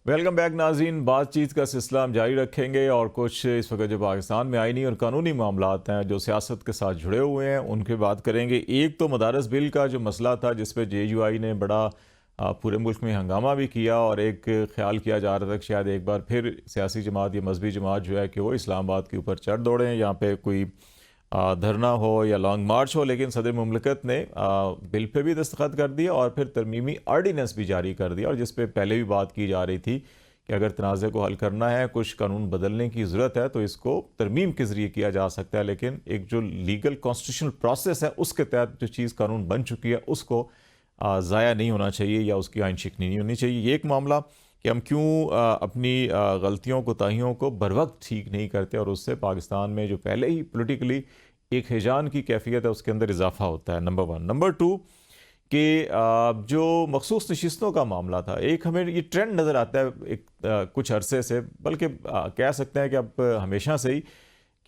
Welcome back ناظرین، بات چیت کا سلسلہ ہم جاری رکھیں گے اور کچھ اس وقت جو پاکستان میں آئینی اور قانونی معاملات ہیں جو سیاست کے ساتھ جڑے ہوئے ہیں ان کے بات کریں گے۔ ایک تو مدارس بل کا جو مسئلہ تھا جس پہ جے یو آئی نے بڑا پورے ملک میں ہنگامہ بھی کیا، اور ایک خیال کیا جا رہا تھا کہ شاید ایک بار پھر سیاسی جماعت یا مذہبی جماعت جو ہے کہ وہ اسلام آباد کے اوپر چڑھ دوڑیں، یہاں پہ کوئی دھرنا ہو یا لانگ مارچ ہو، لیکن صدر مملکت نے بل پہ بھی دستخط کر دیا اور پھر ترمیمی آرڈیننس بھی جاری کر دیا، اور جس پہ پہلے بھی بات کی جا رہی تھی کہ اگر تنازع کو حل کرنا ہے، کچھ قانون بدلنے کی ضرورت ہے تو اس کو ترمیم کے ذریعے کیا جا سکتا ہے، لیکن ایک جو لیگل کانسٹیٹیوشنل پروسیس ہے اس کے تحت جو چیز قانون بن چکی ہے اس کو ضائع نہیں ہونا چاہیے یا اس کی آئین شکنی نہیں ہونی چاہیے۔ یہ ایک معاملہ کہ ہم کیوں اپنی غلطیوں کوتاہیوں کو بروقت ٹھیک نہیں کرتے، اور اس سے پاکستان میں جو پہلے ہی پولیٹیکلی ایک ہیجان کی کیفیت ہے اس کے اندر اضافہ ہوتا ہے، نمبر 1۔ نمبر 2 کہ جو مخصوص نشستوں کا معاملہ تھا، ایک ہمیں یہ ٹرینڈ نظر آتا ہے کچھ عرصے سے، بلکہ کہہ سکتے ہیں کہ اب ہمیشہ سے ہی،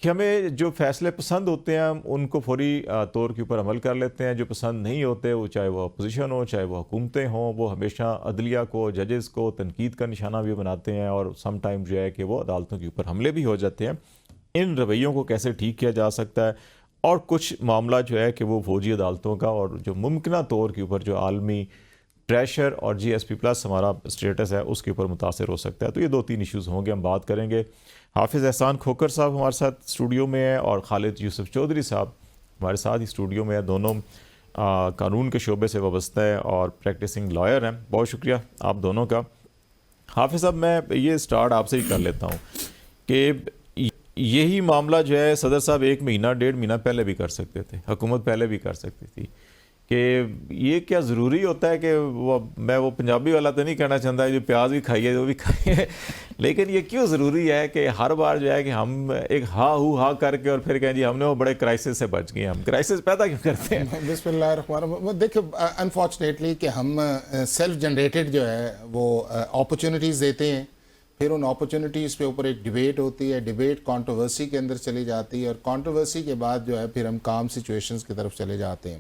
کہ ہمیں جو فیصلے پسند ہوتے ہیں ہم ان کو فوری طور کے اوپر عمل کر لیتے ہیں، جو پسند نہیں ہوتے وہ چاہے وہ اپوزیشن ہو چاہے وہ حکومتیں ہوں، وہ ہمیشہ عدلیہ کو، ججز کو تنقید کا نشانہ بھی بناتے ہیں، اور سم ٹائم جو ہے کہ وہ عدالتوں کے اوپر حملے بھی ہو جاتے ہیں۔ ان رویوں کو کیسے ٹھیک کیا جا سکتا ہے، اور کچھ معاملہ جو ہے کہ وہ فوجی عدالتوں کا اور جو ممکنہ طور کے اوپر جو عالمی پریشر اور جی ایس پی پلس ہمارا اسٹیٹس ہے اس کے اوپر متاثر ہو سکتا ہے۔ تو یہ 2-3 ایشوز ہوں گے، ہم بات کریں گے۔ حافظ احسان کھوکر صاحب ہمارے ساتھ اسٹوڈیو میں ہیں، اور خالد یوسف چودھری صاحب ہمارے ساتھ ہی اسٹوڈیو میں ہیں، دونوں قانون کے شعبے سے وابستہ ہیں اور پریکٹسنگ لائر ہیں۔ بہت شکریہ آپ دونوں کا۔ حافظ صاحب، میں یہ سٹارٹ آپ سے ہی کر لیتا ہوں کہ یہی معاملہ جو ہے صدر صاحب 1 مہینہ 1.5 مہینہ پہلے بھی کر سکتے تھے، حکومت پہلے بھی کر سکتی تھی، کہ یہ کیا ضروری ہوتا ہے کہ میں وہ پنجابی والا تو نہیں کہنا چاہتا جو پیاز بھی کھائیے وہ بھی کھائیے، لیکن یہ کیوں ضروری ہے کہ ہر بار جو ہے کہ ہم ایک ہا کر کے اور پھر کہیں جی ہم نے وہ بڑے کرائسس سے بچ گئے، ہم کرائسس پیدا کیوں کرتے ہیں؟ بسم اللہ الرحمن الرحیم۔ دیکھیں انفارچونیٹلی کہ ہم سیلف جنریٹڈ جو ہے وہ اپرچونٹیز دیتے ہیں، پھر ان اپرچونٹیز پہ اوپر ایک ڈیبیٹ ہوتی ہے، ڈیبیٹ کانٹروورسی کے اندر چلی جاتی ہے، اور کانٹروورسی کے بعد جو ہے پھر ہم کام سچویشنز کی طرف چلے جاتے ہیں۔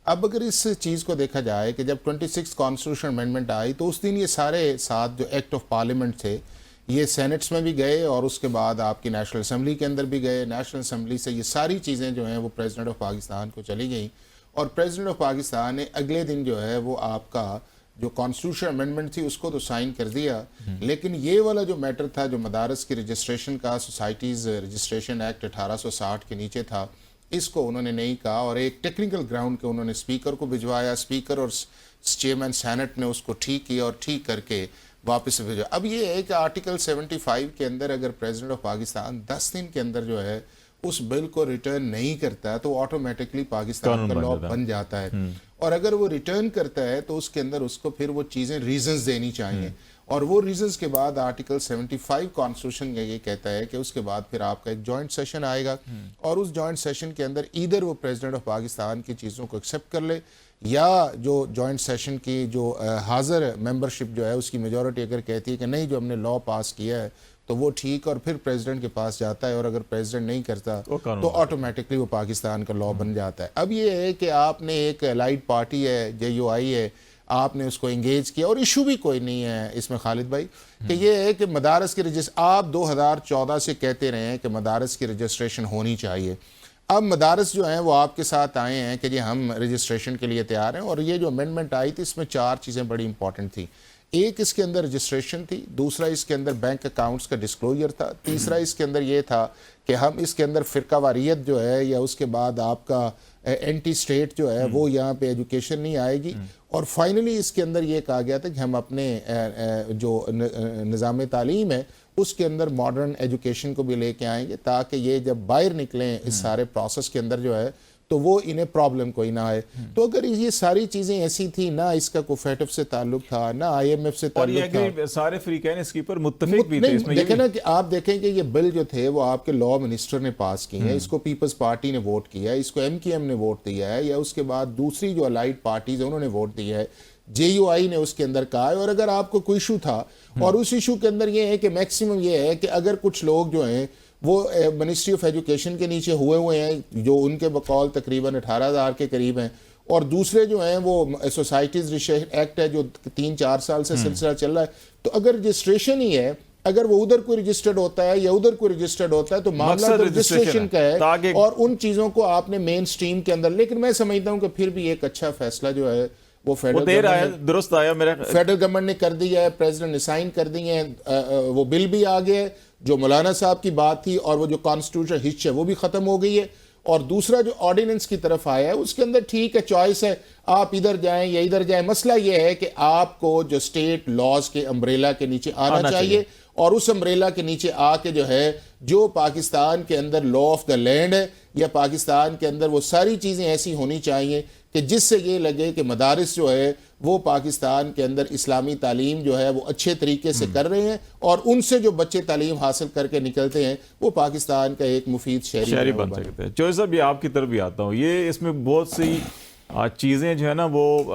اب اگر اس چیز کو دیکھا جائے کہ جب 26 کانسٹیٹیوشن امینڈمنٹ آئی تو اس دن یہ سارے 7 جو ایکٹ آف پارلیمنٹ تھے یہ سینٹس میں بھی گئے، اور اس کے بعد آپ کی نیشنل اسمبلی کے اندر بھی گئے، نیشنل اسمبلی سے یہ ساری چیزیں جو ہیں وہ پریزیڈنٹ آف پاکستان کو چلی گئیں، اور پریزیڈنٹ آف پاکستان نے اگلے دن جو ہے وہ آپ کا جو کانسٹیٹیوشن امینڈمنٹ تھی اس کو تو سائن کر دیا، لیکن یہ والا جو میٹر تھا جو مدارس کی رجسٹریشن کا، سوسائٹیز رجسٹریشن ایکٹ 1860 کے نیچے تھا، اس کو انہوں نے نہیں کہا، اور ایک ٹیکنیکل گراؤنڈ کے انہوں نے اسپیکر کو بھجوایا، اسپیکر اور چیئرمین سینٹ نے اس کو ٹھیک کیا اور ٹھیک کر کے واپس بھیجا۔ اب یہ ہے کہ آرٹیکل 75 کے اندر اگر پریزیڈنٹ آف پاکستان 10 دن کے اندر جو ہے اس بل کو ریٹرن نہیں کرتا ہے تو آٹومیٹکلی پاکستان کا لا بن جاتا ہے، اور اگر وہ ریٹرن کرتا ہے تو اس کے اندر اس کو پھر وہ چیزیں ریزنز دینی چاہیے، اور وہ ریزنز کے بعد آرٹیکل 75 کانسٹیٹیوشن یہ کہتا ہے کہ اس کے بعد پھر آپ کا ایک جوائنٹ سیشن آئے گا، اور اس جوائنٹ سیشن کے اندر ایدر وہ پریزیڈنٹ آف پاکستان کی چیزوں کو ایکسیپٹ کر لے، یا جو جوائنٹ سیشن کی جو حاضر ممبرشپ جو ہے اس کی میجورٹی اگر کہتی ہے کہ نہیں جو ہم نے لا پاس کیا ہے تو وہ ٹھیک، اور پھر پریزیڈنٹ کے پاس جاتا ہے، اور اگر پریزیڈنٹ نہیں کرتا تو آٹومیٹکلی وہ پاکستان کا لا بن جاتا ہے۔ اب یہ ہے کہ آپ نے ایک الائڈ پارٹی ہے جے یو آئی ہے، آپ نے اس کو انگیج کیا، اور ایشو بھی کوئی نہیں ہے اس میں خالد بھائی، کہ یہ ہے کہ مدارس کی آپ 2014 سے کہتے رہے ہیں کہ مدارس کی رجسٹریشن ہونی چاہیے۔ اب مدارس جو ہیں وہ آپ کے ساتھ آئے ہیں کہ جی ہم رجسٹریشن کے لیے تیار ہیں، اور یہ جو امینڈمنٹ آئی تھی اس میں 4 چیزیں بڑی امپورٹنٹ تھیں۔ ایک اس کے اندر رجسٹریشن تھی، دوسرا اس کے اندر بینک اکاؤنٹس کا ڈسکلوجر تھا، تیسرا اس کے اندر یہ تھا کہ ہم اس کے اندر فرقہ واریت جو ہے یا اس کے بعد آپ کا اینٹی اسٹیٹ جو ہے وہ یہاں پہ ایجوکیشن نہیں آئے گی، اور فائنلی اس کے اندر یہ کہا گیا تھا کہ ہم اپنے جو نظام تعلیم ہے اس کے اندر ماڈرن ایجوکیشن کو بھی لے کے آئیں گے، تاکہ یہ جب باہر نکلیں اس سارے پروسیس کے اندر جو ہے تو وہ انہیں پرابلم کوئی نہ آئے۔ تو اگر یہ ساری چیزیں ایسی تھیں، نہ اس کا کوئی فیٹف سے تعلق تھا، نہ آئی ایم ایف سے تعلق تھا، اور سارے فریقین اس کے اوپر متفق بھی تھے۔ اس میں دیکھیں نا کہ آپ دیکھیں کہ یہ بل جو تھے وہ آپ کے لا منسٹر نے پاس کی ہیں، اس کو پیپلز پارٹی نے ووٹ کیا ہے، اس کو ایم کیو ایم نے ووٹ دیا ہے، یا اس کے بعد دوسری جو الائڈ پارٹیز ہیں انہوں نے ووٹ دیا ہے، جے یو آئی نے اس کے اندر کہا ہے۔ اور اگر آپ کو کوئی ایشو تھا، اور اس ایشو کے اندر یہ ہے کہ میکسیمم یہ ہے کہ اگر کچھ لوگ جو ہیں وہ منسٹری آف ایجوکیشن کے نیچے ہوئے ہیں جو ان کے بقول تقریباً 18,000 کے قریب ہیں، اور دوسرے جو ہیں وہ سوسائٹیز ایکٹ ہے جو 3-4 سال سے سلسلہ چل رہا ہے. تو اگر رجسٹریشن ہی ہے, اگر وہ ادھر کوئی رجسٹرڈ ہوتا ہے یا ادھر کوئی رجسٹرڈ ہوتا ہے تو معاملہ تو رجسٹریشن کا ہے, اور ان چیزوں کو آپ نے مین سٹریم کے اندر. لیکن میں سمجھتا ہوں کہ پھر بھی ایک اچھا فیصلہ جو ہے وہ فیڈرل گورنمنٹ نے کر دیا ہے, پریزیڈنٹ نے سائن کر دی ہیں, وہ بل بھی آ گیا ہے. جو مولانا صاحب کی بات تھی اور وہ جو کانسٹیٹیوشن ہچ ہے وہ بھی ختم ہو گئی ہے. اور دوسرا جو آرڈیننس کی طرف آیا ہے اس کے اندر ٹھیک ہے, چوائس ہے, آپ ادھر جائیں یا ادھر جائیں. مسئلہ یہ ہے کہ آپ کو جو اسٹیٹ لاز کے امبریلا کے نیچے آنا چاہیے, اور اس امبریلا کے نیچے آ کے جو ہے جو پاکستان کے اندر لا آف دا لینڈ ہے, یا پاکستان کے اندر وہ ساری چیزیں ایسی ہونی چاہیے کہ جس سے یہ لگے کہ مدارس جو ہے وہ پاکستان کے اندر اسلامی تعلیم جو ہے وہ اچھے طریقے سے کر رہے ہیں, اور ان سے جو بچے تعلیم حاصل کر کے نکلتے ہیں وہ پاکستان کا ایک مفید شہری بن سکتے ہیں. چوہدری صاحب, یہ آپ کی طرف بھی آتا ہوں, یہ اس میں بہت سی چیزیں جو ہے نا وہ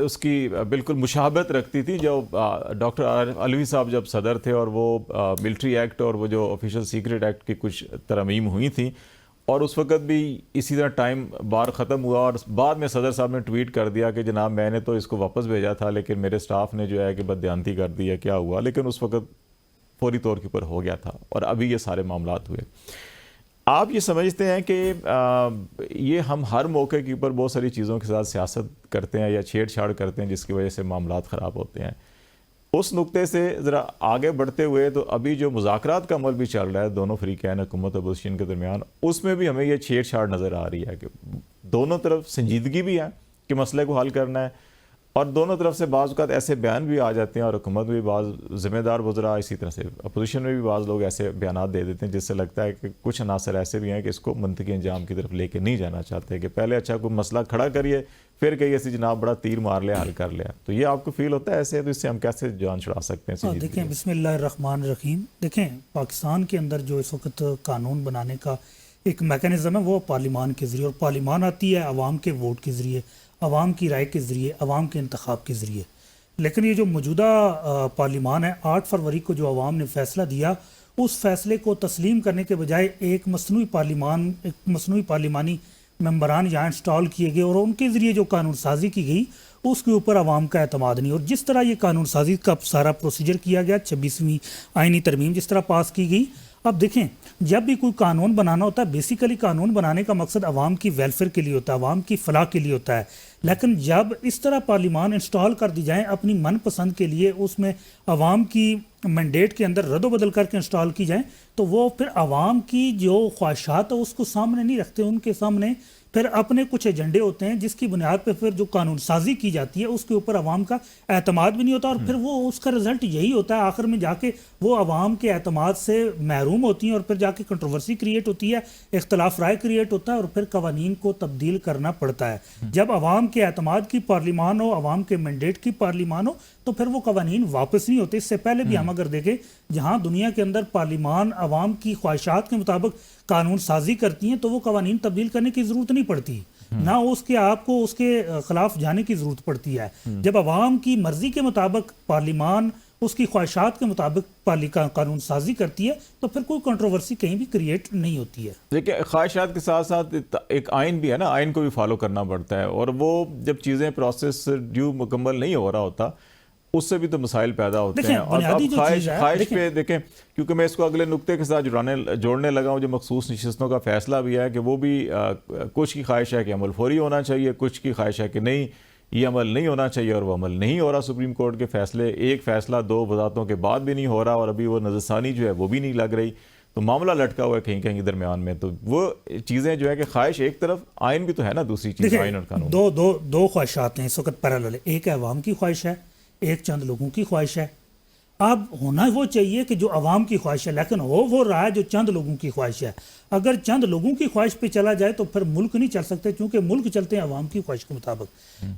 اس کی بالکل مشابہت رکھتی تھی جو ڈاکٹر علوی صاحب جب صدر تھے, اور وہ ملٹری ایکٹ اور وہ جو آفیشل سیکرٹ ایکٹ کی کچھ ترمیم ہوئی تھیں, اور اس وقت بھی اسی طرح ٹائم بار ختم ہوا, اور بعد میں صدر صاحب نے ٹویٹ کر دیا کہ جناب میں نے تو اس کو واپس بھیجا تھا لیکن میرے سٹاف نے جو ہے کہ بددیانتی کر دی ہے, کیا ہوا, لیکن اس وقت فوری طور کے اوپر ہو گیا تھا, اور ابھی یہ سارے معاملات ہوئے. آپ یہ سمجھتے ہیں کہ یہ ہم ہر موقع کے اوپر بہت ساری چیزوں کے ساتھ سیاست کرتے ہیں یا چھیڑ چھاڑ کرتے ہیں جس کی وجہ سے معاملات خراب ہوتے ہیں. اس نقطے سے ذرا آگے بڑھتے ہوئے, تو ابھی جو مذاکرات کا عمل بھی چل رہا ہے دونوں فریقین حکومت اور اپوزیشن کے درمیان, اس میں بھی ہمیں یہ چھیڑ چھاڑ نظر آ رہی ہے کہ دونوں طرف سنجیدگی بھی ہے کہ مسئلے کو حل کرنا ہے, اور دونوں طرف سے بعض اوقات ایسے بیان بھی آ جاتے ہیں, اور حکومت میں بھی بعض ذمہ دار وزراء, اسی طرح سے اپوزیشن میں بھی بعض لوگ ایسے بیانات دے دیتے ہیں جس سے لگتا ہے کہ کچھ عناصر ایسے بھی ہیں کہ اس کو منطقی انجام کی طرف لے کے نہیں جانا چاہتے, کہ پہلے اچھا کوئی مسئلہ کھڑا کریے پھر کہیے ایسی جناب بڑا تیر مار لیا, حل کر لیا. تو یہ آپ کو فیل ہوتا ہے ایسے, تو اس سے ہم کیسے جان چھڑا سکتے ہیں؟ دیکھیں, بسم اللہ الرحمن الرحیم. دیکھیں, پاکستان کے اندر جو اس وقت قانون بنانے کا ایک میکانزم ہے وہ پارلیمان کے ذریعے, اور پارلیمان آتی ہے عوام کے ووٹ کے ذریعے, عوام کی رائے کے ذریعے, عوام کے انتخاب کے ذریعے. لیکن یہ جو موجودہ پارلیمان ہے, 8 فروری کو جو عوام نے فیصلہ دیا, اس فیصلے کو تسلیم کرنے کے بجائے ایک مصنوعی پارلیمانی ممبران یہاں انسٹال کیے گئے, اور ان کے ذریعے جو قانون سازی کی گئی اس کے اوپر عوام کا اعتماد نہیں. اور جس طرح یہ قانون سازی کا سارا پروسیجر کیا گیا, 26ویں آئینی ترمیم جس طرح پاس کی گئی. اب دیکھیں, جب بھی کوئی قانون بنانا ہوتا ہے, بیسیکلی قانون بنانے کا مقصد عوام کی ویلفیئر کے لیے ہوتا ہے, عوام کی فلاح کے لیے ہوتا ہے. لیکن جب اس طرح پارلیمان انسٹال کر دی جائیں اپنی من پسند کے لیے, اس میں عوام کی مینڈیٹ کے اندر رد و بدل کر کے انسٹال کی جائیں, تو وہ پھر عوام کی جو خواہشات ہے اس کو سامنے نہیں رکھتے. ان کے سامنے پھر اپنے کچھ ایجنڈے ہوتے ہیں جس کی بنیاد پہ پھر جو قانون سازی کی جاتی ہے اس کے اوپر عوام کا اعتماد بھی نہیں ہوتا, اور پھر وہ اس کا رزلٹ یہی ہوتا ہے آخر میں جا کے وہ عوام کے اعتماد سے محروم ہوتی ہیں, اور پھر جا کے کنٹروورسی کریٹ ہوتی ہے, اختلاف رائے کریٹ ہوتا ہے, اور پھر قوانین کو تبدیل کرنا پڑتا ہے. جب عوام کے اعتماد کی پارلیمان ہو, عوام کے مینڈیٹ کی پارلیمان ہو, تو پھر وہ قوانین واپس نہیں ہوتے. اس سے پہلے بھی ہم اگر دیکھیں, جہاں دنیا کے اندر پارلیمان عوام کی خواہشات کے مطابق قانون سازی کرتی ہیں تو وہ قوانین تبدیل کرنے کی ضرورت نہیں پڑتی, نہ اس کے آپ کو اس کے خلاف جانے کی ضرورت پڑتی ہے. جب عوام کی مرضی کے مطابق پارلیمان اس کی خواہشات کے مطابق قانون سازی کرتی ہے تو پھر کوئی کنٹروورسی کہیں بھی کریٹ نہیں ہوتی ہے. دیکھیں, خواہشات کے ساتھ ساتھ ایک آئین بھی ہے نا, آئین کو بھی فالو کرنا پڑتا ہے, اور وہ جب چیزیں پروسیس ڈیو مکمل نہیں ہو رہا ہوتا اس سے بھی تو مسائل پیدا ہوتے ہیں. اور اب خواہش پہ دیکھیں, کیونکہ میں اس کو اگلے نقطے کے ساتھ جوڑنے لگا ہوں, جو مخصوص نشستوں کا فیصلہ بھی ہے کہ وہ بھی کچھ کی خواہش ہے کہ عمل فوری ہونا چاہیے, کچھ کی خواہش ہے کہ نہیں یہ عمل نہیں ہونا چاہیے, اور وہ عمل نہیں ہو رہا. سپریم کورٹ کے فیصلے, ایک فیصلہ 2 وزارتوں کے بعد بھی نہیں ہو رہا, اور ابھی وہ نظرثانی جو ہے وہ بھی نہیں لگ رہی, تو معاملہ لٹکا ہوا ہے کہیں کہیں درمیان میں. تو وہ چیزیں جو ہے کہ خواہش ایک طرف, آئین بھی تو ہے نا دوسری چیز, آئین اور قانون. دو خواہشات ہیں اس وقت پیرالل. ایک ہے عوام کی خواہش ہے, ایک چند لوگوں کی خواہش ہے. اب ہونا وہ چاہیے کہ جو عوام کی خواہش ہے, لیکن وہ رہا ہے جو چند لوگوں کی خواہش ہے. اگر چند لوگوں کی خواہش پہ چلا جائے تو پھر ملک نہیں چل سکتے, کیونکہ ملک چلتے ہیں عوام کی خواہش کے مطابق.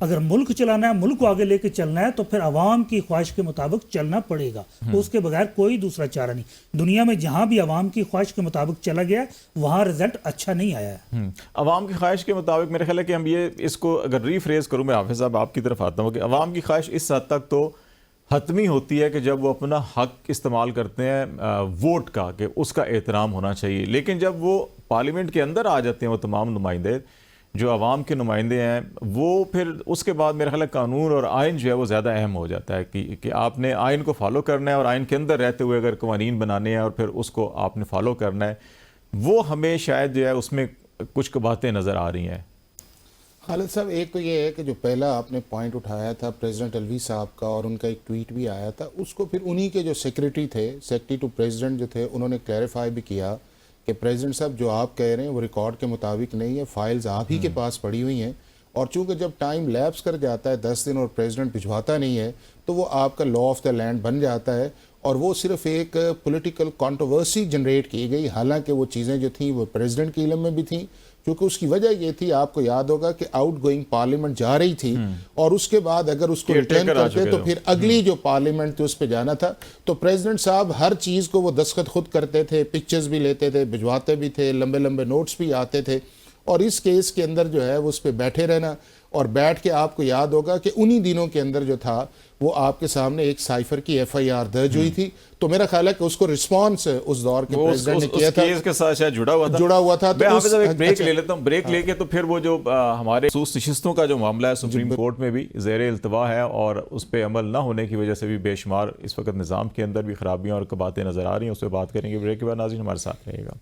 اگر ملک چلانا ہے, ملک کو آگے لے کے چلنا ہے, تو پھر عوام کی خواہش کے مطابق چلنا پڑے گا, اس کے بغیر کوئی دوسرا چارہ نہیں. دنیا میں جہاں بھی عوام کی خواہش کے مطابق چلا گیا وہاں رزلٹ اچھا نہیں آیا ہے. عوام کی خواہش کے مطابق میرے خیال ہے کہ ہم یہ اس کو اگر ریفریز کروں, میں حافظ صاحب آپ کی طرف آتا ہوں, کہ عوام کی خواہش اس حد تک تو حتمی ہوتی ہے کہ جب وہ اپنا حق استعمال کرتے ہیں ووٹ کا, کہ اس کا احترام ہونا چاہیے. لیکن جب وہ پارلیمنٹ کے اندر آ جاتے ہیں وہ تمام نمائندے, جو عوام کے نمائندے ہیں وہ پھر اس کے بعد میرا خیال ہے قانون اور آئین جو ہے وہ زیادہ اہم ہو جاتا ہے کہ آپ نے آئین کو فالو کرنا ہے اور آئین کے اندر رہتے ہوئے اگر قوانین بنانے ہیں اور پھر اس کو آپ نے فالو کرنا ہے. وہ ہمیں شاید جو ہے اس میں کچھ باتیں نظر آ رہی ہیں. خالد صاحب، ایک تو یہ ہے کہ جو پہلا آپ نے پوائنٹ اٹھایا تھا پریزیڈنٹ الوی صاحب کا، اور ان کا ایک ٹویٹ بھی آیا تھا، اس کو پھر انہی کے جو سیکریٹری تھے، سیکریٹری ٹو پریزیڈنٹ جو تھے، انہوں نے کلیریفائی بھی کیا کہ پریزیڈنٹ صاحب جو آپ کہہ رہے ہیں وہ ریکارڈ کے مطابق نہیں ہے، فائلز آپ ہی کے پاس پڑی ہوئی ہیں، اور چونکہ جب ٹائم لیپس کر جاتا ہے 10 دن اور پریزیڈنٹ بھجواتا نہیں ہے تو وہ آپ کا لا آف دا لینڈ بن جاتا ہے، اور وہ صرف ایک پولیٹیکل کانٹروورسی جنریٹ کی گئی، حالانکہ وہ چیزیں جو تھیں وہ پریزیڈنٹ کے علم میں بھی تھیں، کیونکہ اس کی وجہ یہ تھی، آپ کو یاد ہوگا کہ آؤٹ گوئنگ پارلیمنٹ جا رہی تھی اور اس کے بعد اگر اس کو ریٹرن کرتے تو پھر اگلی جو پارلیمنٹ تھی اس پہ جانا تھا، تو پریزیڈنٹ صاحب ہر چیز کو وہ دستخط خود کرتے تھے، پکچرز بھی لیتے تھے، بھجواتے بھی تھے، لمبے لمبے نوٹس بھی آتے تھے، اور اس کیس کے اندر جو ہے وہ اس پہ بیٹھے رہنا، اور بیٹھ کے آپ کو یاد ہوگا کہ انہی دنوں کے اندر جو تھا وہ آپ کے سامنے ایک سائفر کی ایف آئی آر درج ہوئی تھی، تو میرا خیال ہے کہ اس کو رسپانس اس دور کے پریزیڈنٹ نے کیا تھا، اس کیس کے ساتھ شاید جڑا ہوا تھا. میں حافظ صاحب ایک بریک لے لیتا ہوں، بریک لے کے تو پھر وہ جو ہمارے خصوص نشستوں کا جو معاملہ ہے سپریم کورٹ میں بھی زیر التوا ہے اور اس پہ عمل نہ ہونے کی وجہ سے بھی بے شمار اس وقت نظام کے اندر بھی خرابیاں اور باتیں نظر آ رہی ہیں، اس پہ بات کریں گے. بریک کے بعد ناظرین ہمارے ساتھ رہیے گا.